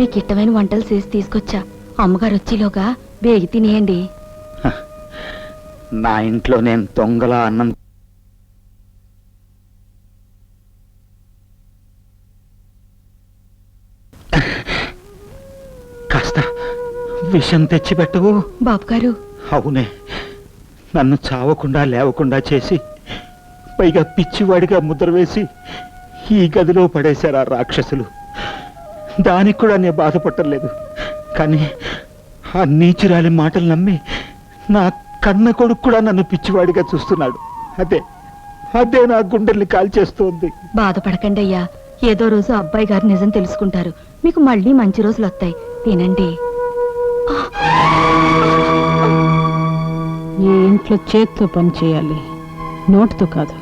మీకు ఇష్టమైన వంటలు చేసి తీసుకొచ్చా. అమ్మగారు వచ్చేలోగా వేగి తినేయండి. నా ఇంట్లో నేను దొంగలా అన్నం కాస్త విషం తెచ్చిపెట్టవు. బాబు గారు. అవునే, నన్ను చావకుండా లేవకుండా చేసి పైగా పిచ్చివాడిగా ముద్ర వేసి ఈ గదిలో పడేశారు ఆ రాక్షసులు. దానికి కూడా నేను బాధపడలేదు. కానీ ఆ నీచురాలి మాటలు నమ్మి నా కన్న కొడుకు కూడా నన్ను పిచ్చివాడిగా చూస్తున్నాడు. అదే నా గుండెల్ని కాల్చేస్తోంది. బాధపడకండి అయ్యా, ఏదో రోజు అబ్బాయి గారు నిజం తెలుసుకుంటారు. మీకు మళ్ళీ మంచి రోజులు వస్తాయి. తినండి. ఈ ఇంట్లో చేత్తో పని చేయాలి, నోటితో కాదు.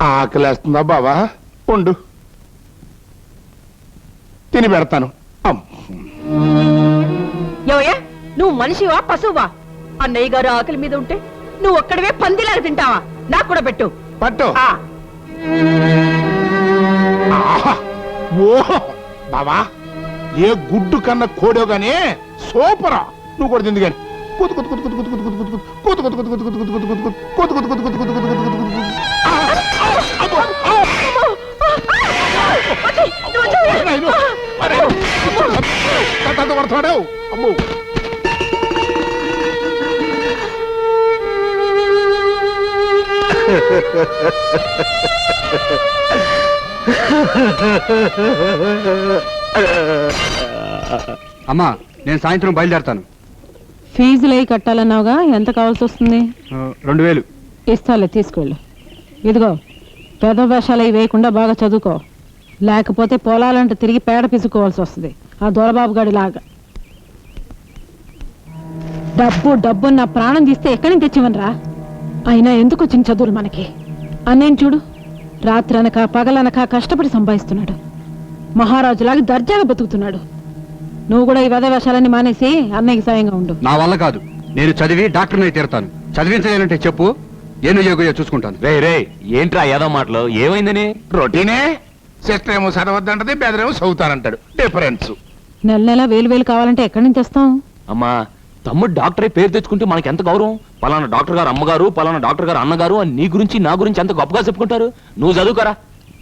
ఆకలేస్తుందా బావా? ఉండు, తిని పెడతాను. ఏవయ్యా, నువ్వు మనిషివా పశువా? అన్నయ్య గారు ఆకలి మీద ఉంటే నువ్వు ఒక్కడవే పందిలాగా తింటావా? నాకు కూడా పెట్టు. పట్టు. ఓ బావా, ఏ గుడ్డు కన్నా కోడో గానీ సూపరా. నువ్వు కూడా తింది కానీ పడతాడు. అమ్మో, అమ్మా, నేను సాయంత్రం బయలుదేరతాను. ఫీజులు అయి కట్టాలన్నావుగా, ఎంత కావాల్సి వస్తుంది? 2000 ఇస్తాలే, తీసుకెళ్ళు. ఇదిగో, పెద్ద వేషాలు అవి వేయకుండా బాగా చదువుకో, లేకపోతే పొలాలంటే తిరిగి పేడ పిసుకోవాల్సి వస్తుంది ఆ దొరబాబు గడి లాగా. డబ్బు నా ప్రాణం తీస్తే ఎక్కడి నుంచి తెచ్చివనరా? అయినా ఎందుకు వచ్చిన చదువులు మనకి? అన్నేం చూడు, రాత్రనక పగలనక కష్టపడి సంపాదిస్తున్నాడు, మహారాజులాగా దర్జాగా బతుకుతున్నాడు. నువ్వు కూడా ఈ వెధ వేషాలన్నీ మానేసి అన్నయ్యకి సాయంగా ఉండు. నా వల్ల కాదు, నేను చదివి డాక్టర్ని తీరుతాను. చదివించలేనంటే చెప్పు, ఏను యోగో చూసుకుంటాను. రే ఏంట్రా ఏదో మాటలు? ఏమైందని? రొటీనే. సిస్టర్ ఏమో చదవద్దంటది, బెదరేమో చదువుతానంటాడు. డిఫరెన్స్. నెల నెల 1000 కావాలంటే ఎక్కడి నుంచి తెస్తాం? అమ్మా, తమ్ముడు డాక్టర్ పేరు తెచ్చుకుంటే మనకి ఎంత గౌరవం. పలానా డాక్టర్ గారు అమ్మగారు, పలానా డాక్టర్ గారు అన్నగారు అని నీ గురించి నా గురించి ఎంత గొప్పగా చెప్పుకుంటారు. నువ్వు చదువుకోరా.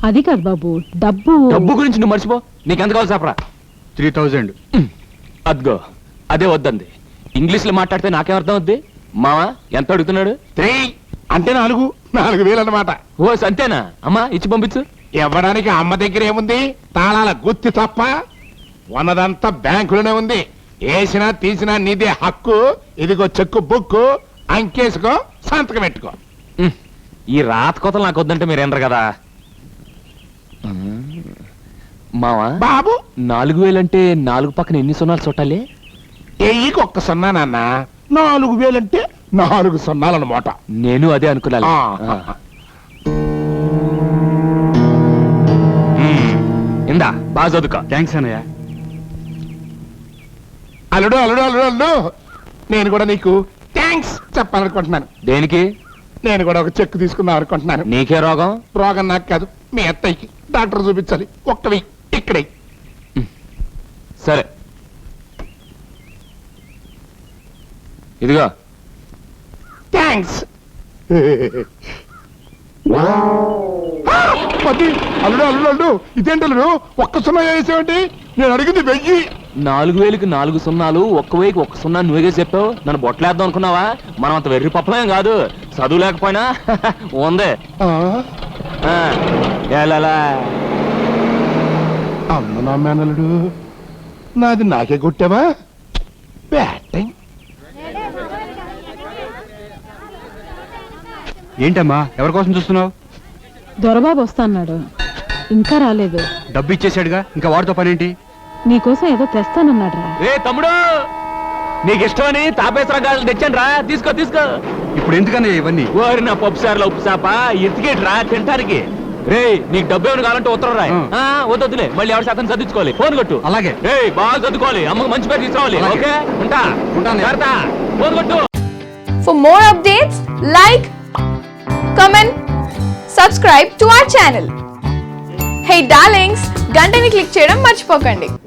అది కాదు బాబు, డబ్బు గురించి నువ్వు మర్చిపో. నీకెంత కావాలి చెప్పరా? 3000. అద్గో, అదే వద్దంది. ఇంగ్లీష్ లో మాట్లాడితే నాకేం అర్థం అవుద్ది? మావా ఎంత అడుగుతున్నాడు? 3 అంటే 4,000 అన్నమాట. ఓ అంతేనా? అమ్మా ఇచ్చి పంపించు. ఇవ్వడానికి అమ్మ దగ్గర ఏముంది? తాళాల గుత్తి తప్ప. ఉన్నదంతా బ్యాంకులోనే ఉంది. వేసినా తీసినా నీదే హక్కు. ఇదిగో చెక్కు బుక్కు, అంకేసుకో, సంతకం పెట్టుకో. ఈ రాత కోతలు నాకు వద్దంటే మీరేనరు కదా మావా. బాబు, 4000 అంటే 4 పక్కన ఎన్ని సున్నాలు చుట్టాలి? ఎయ్యికి 1 సున్నా నాన్న. 4,000 అంటే 4 సున్నాలన్నమాట. నేను అదే అనుకున్నాను. ఇందా బాగా చదువుకో. థ్యాంక్స్ అన్నయ్య. అల్లుడు, నేను కూడా నీకు థ్యాంక్స్ చెప్పాలనుకుంటున్నాను. దేనికి? నేను కూడా ఒక చెక్ తీసుకుందాం అనుకుంటున్నాను. నీకే రోగం? రోగం నాకు కాదు, మీ అత్తయ్యకి. డాక్టర్ చూపించాలి. ఒక్కవి ఇక్కడే. సరే, ఇదిగో. థ్యాంక్స్. అల్లుడు, ఇదేంటి అల్లుడు 1 సున్నా వేసేవంటి? నేను అడిగింది 1000. 4000కి 4 సున్నాలు, 1,000కి 1 సున్నా నువ్వే చెప్పావు. నన్ను బొట్టలేద్దాం అనుకున్నావా? మనం అంత వెర్రి పప్పలేం కాదు. చదువు లేకపోయినా ఉంది. అమ్మ నా మేనల్లుడు, నాది నాకే కొట్టావా? బ్యాటింగ్. ఏంటమ్మా, ఎవరి కోసం చూస్తున్నావు? దొరబాబు వస్తా అన్నాడు, ఇంకా రాలేదు. డబ్బు ఇచ్చేసాడుగా, ఇంకా వాడితో పనేంటి? నీకోసం ఏదో తెస్తానన్నాడు రా. రే తమ్ముడు, నీకు ఇష్టమని తాపేశ్వర గాజులు తెచ్చాను రా, తీసుకో. ఇప్పుడు ఎందుకన్నా ఇవన్నీ? ఓరి నా పప్పు సార్లో ఉప్పు సాప ఎత్తికేటి రా తింటానికి. రే నీకు డబ్బు ఏమైనా కావాలంటే ఉత్తరం రాయి. వద్దులే, మళ్ళీ ఎవరి శాతం చదివించుకోవాలి. ఫోన్ కొట్టు. అలాగే. రే బాగా చదువుకోవాలి, అమ్మకు మంచి పేరు తీసుకురావాలి. ఓకే, ఉంటాను. ఫోన్ కొట్టు. For more updates, like, comment, subscribe to our channel. Hey darlings, గంటని click చేయడం మర్చిపోకండి.